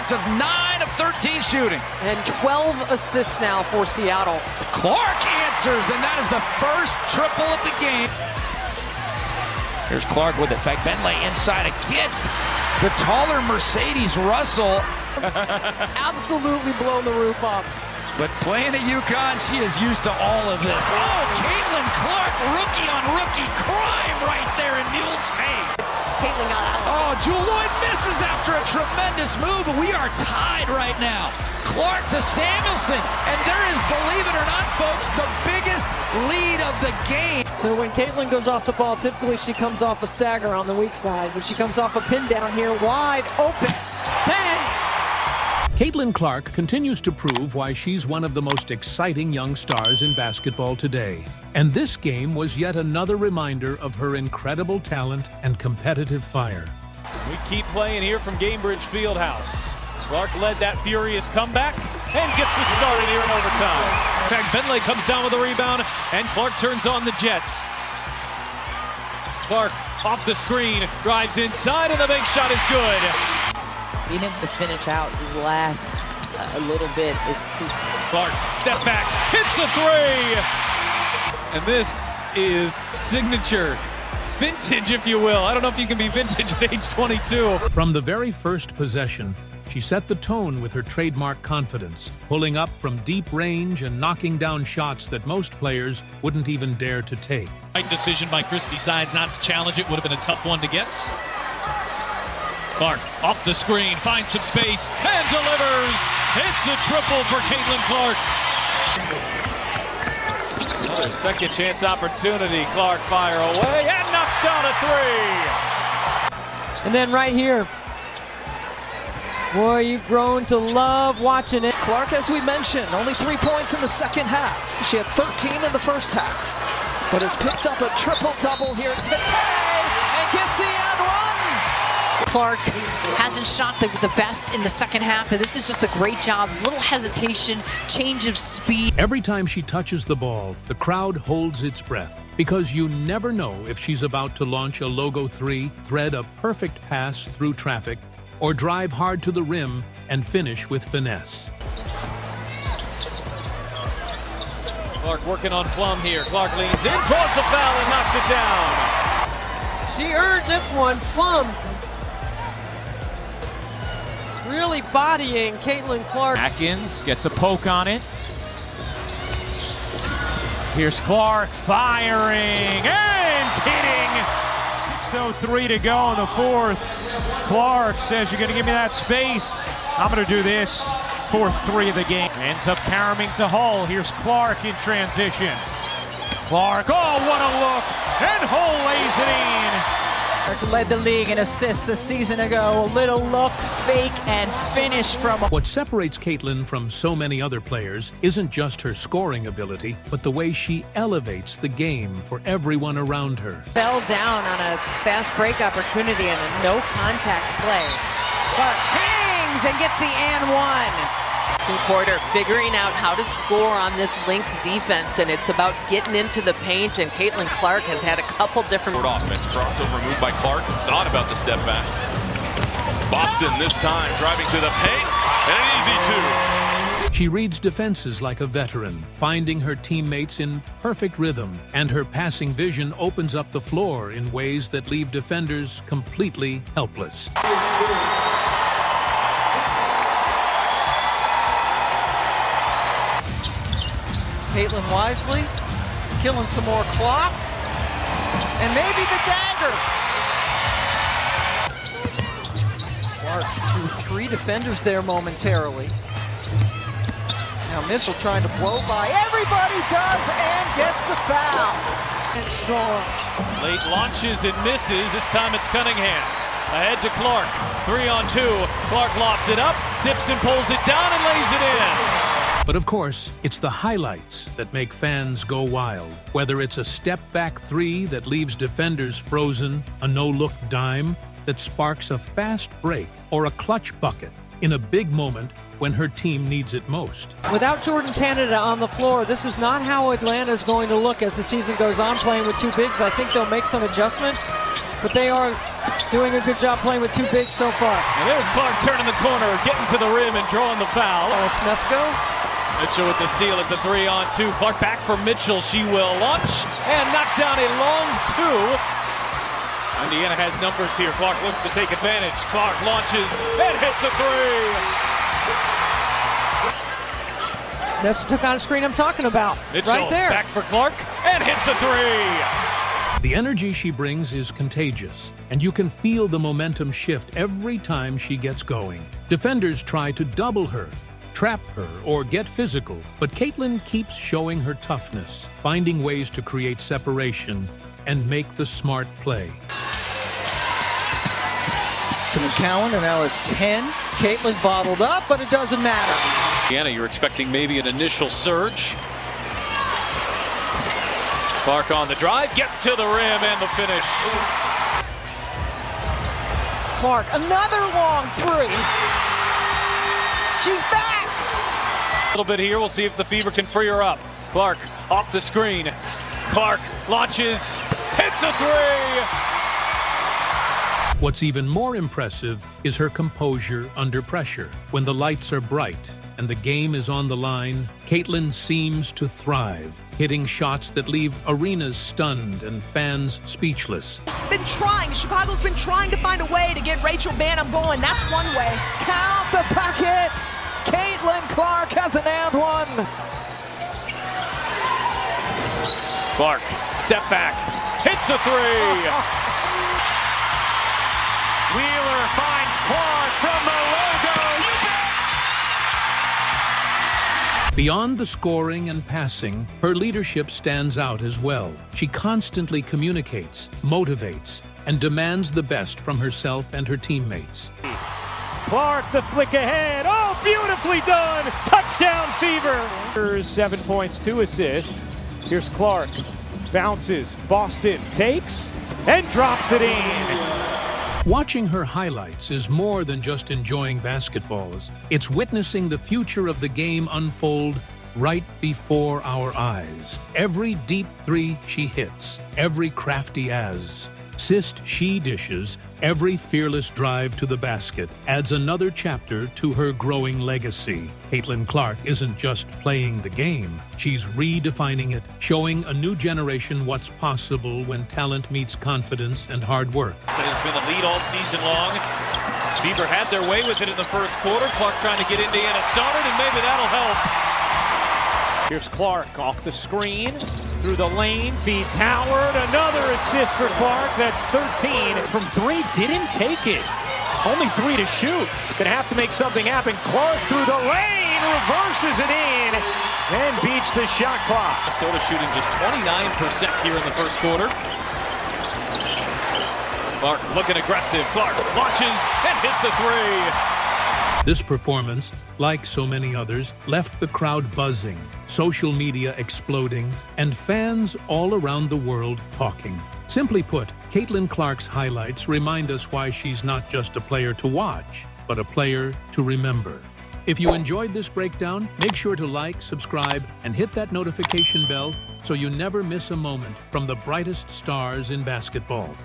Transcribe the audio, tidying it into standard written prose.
points of 9 of 13 shooting. And 12 assists now for Seattle. Clark answers, and that is the first triple of the game. Here's Clark with it. Bentley inside against the taller Mercedes Russell. Absolutely blown the roof off. But playing at UConn, she is used to all of this. Oh, Caitlin Clark, rookie on rookie crime right there in Mule's face. Caitlin got out. Oh, Jewel Lloyd misses after a tremendous move, and we are tied right now. Clark to Samuelson, and there is, believe it or not, folks, the biggest lead of the game. So when Caitlin goes off the ball, typically she comes off a stagger on the weak side, but she comes off a pin down here, wide open. Bang! Caitlin Clark continues to prove why she's one of the most exciting young stars in basketball today. And this game was yet another reminder of her incredible talent and competitive fire. We keep playing here from Gainbridge Fieldhouse. Clark led that furious comeback and gets us started here in overtime. In fact, Bentley comes down with a rebound, and Clark turns on the Jets. Clark off the screen, drives inside, and the big shot is good. Being able to finish out his last a little bit. Clark, step back, hits a three! And this is signature. Vintage, if you will. I don't know if you can be vintage at age 22. From the very first possession, she set the tone with her trademark confidence, pulling up from deep range and knocking down shots that most players wouldn't even dare to take. Right decision by Christy Sides not to challenge it. Would have been a tough one to get. Clark off the screen, finds some space, and delivers. It's a triple for Caitlin Clark. Another second chance opportunity. Clark fire away and knocks down a three. And then right here, boy, you've grown to love watching it. Clark, as we mentioned, only 3 points in the second half. She had 13 in the first half, but has picked up a triple-double here today and gets the end one. Clark hasn't shot the best in the second half, and this is just a great job. Little hesitation, change of speed. Every time she touches the ball, the crowd holds its breath, because you never know if she's about to launch a logo three, thread a perfect pass through traffic, or drive hard to the rim and finish with finesse. Clark working on Plum here. Clark leans in, draws the foul, and knocks it down. She earned this one. Plum really bodying Caitlin Clark. Atkins gets a poke on it. Here's Clark firing and hitting. 6:03 to go in the fourth. Clark says, you're going to give me that space. I'm going to do this. Fourth three of the game. Ends up caroming to Hull. Here's Clark in transition. Clark, oh, what a look. And Hull lays it in. Clark led the league in assists a season ago. A little look, fake, and finish from... What separates Caitlin from so many other players isn't just her scoring ability, but the way she elevates the game for everyone around her. Fell down on a fast break opportunity and a no-contact play. Clark hangs and gets the and one. Quarter figuring out how to score on this Lynx defense, and it's about getting into the paint, and Caitlin Clark has had a couple different offense. Crossover move by Clark, thought about the step back. Boston this time driving to the paint, and an easy two. She reads defenses like a veteran, finding her teammates in perfect rhythm, and her passing vision opens up the floor in ways that leave defenders completely helpless. Caitlin wisely, killing some more clock, and maybe the dagger. Clark threw 3 defenders there momentarily. Now Mitchell trying to blow by. Everybody does and gets the foul. And strong. Late launches and misses. This time it's Cunningham. Ahead to Clark. 3-on-2. Clark lofts it up, dips and pulls it down and lays it in. But of course, it's the highlights that make fans go wild. Whether it's a step-back three that leaves defenders frozen, a no-look dime that sparks a fast break, or a clutch bucket in a big moment when her team needs it most. Without Jordan Canada on the floor, this is not how Atlanta is going to look as the season goes on, playing with 2 bigs. I think they'll make some adjustments. but they are doing a good job playing with two bigs so far. And there's Clark turning the corner, getting to the rim and drawing the foul. Smesco. Mitchell with the steal. It's a 3-on-2. Clark back for Mitchell. She will launch and knock down a long two. Indiana has numbers here. Clark looks to take advantage. Clark launches and hits a three. This took on a screen I'm talking about. Mitchell right there. Back for Clark and hits a three. The energy she brings is contagious, and you can feel the momentum shift every time she gets going. Defenders try to double her, trap her, or get physical, but Caitlin keeps showing her toughness, finding ways to create separation and make the smart play. To McCowan, and now it's 10. Caitlin bottled up, but it doesn't matter. Indiana, you're expecting maybe an initial surge. Clark on the drive, gets to the rim and the finish. Clark, another long three. She's back. A little bit here, we'll see if the Fever can free her up. Clark off the screen. Clark launches, hits a three. What's even more impressive is her composure under pressure. When the lights are bright and the game is on the line, Caitlin seems to thrive, hitting shots that leave arenas stunned and fans speechless. Chicago's been trying to find a way to get Rachel Banham going. That's one way. Count the packets. Caitlin Clark has an and one. Clark, step back, hits a three. Wheeler finds Clark from the logo. Beyond the scoring and passing, her leadership stands out as well. She constantly communicates, motivates, and demands the best from herself and her teammates. Clark, the flick ahead. Oh, beautifully done. Touchdown, Fever. 7 points, 2 assists. Here's Clark. Bounces. Boston takes and drops it in. Watching her highlights is more than just enjoying basketballs. It's witnessing the future of the game unfold right before our eyes. Every deep three she hits, every crafty assist she dishes, every fearless drive to the basket adds another chapter to her growing legacy. Caitlin Clark isn't just playing the game, she's redefining it, showing a new generation what's possible when talent meets confidence and hard work. It has been a lead all season long. Fever had their way with it in the first quarter. Clark trying to get Indiana started, and maybe that'll help. Here's Clark off the screen, through the lane, feeds Howard. Another assist for Clark. That's 13. From three, didn't take it. Only 3 to shoot. Gonna have to make something happen. Clark through the lane, reverses it in, and beats the shot clock. Minnesota shooting just 29% here in the first quarter. Clark looking aggressive. Clark launches and hits a three. This performance, like so many others, left the crowd buzzing, social media exploding, and fans all around the world talking. Simply put, Caitlin Clark's highlights remind us why she's not just a player to watch, but a player to remember. If you enjoyed this breakdown, make sure to like, subscribe, and hit that notification bell so you never miss a moment from the brightest stars in basketball.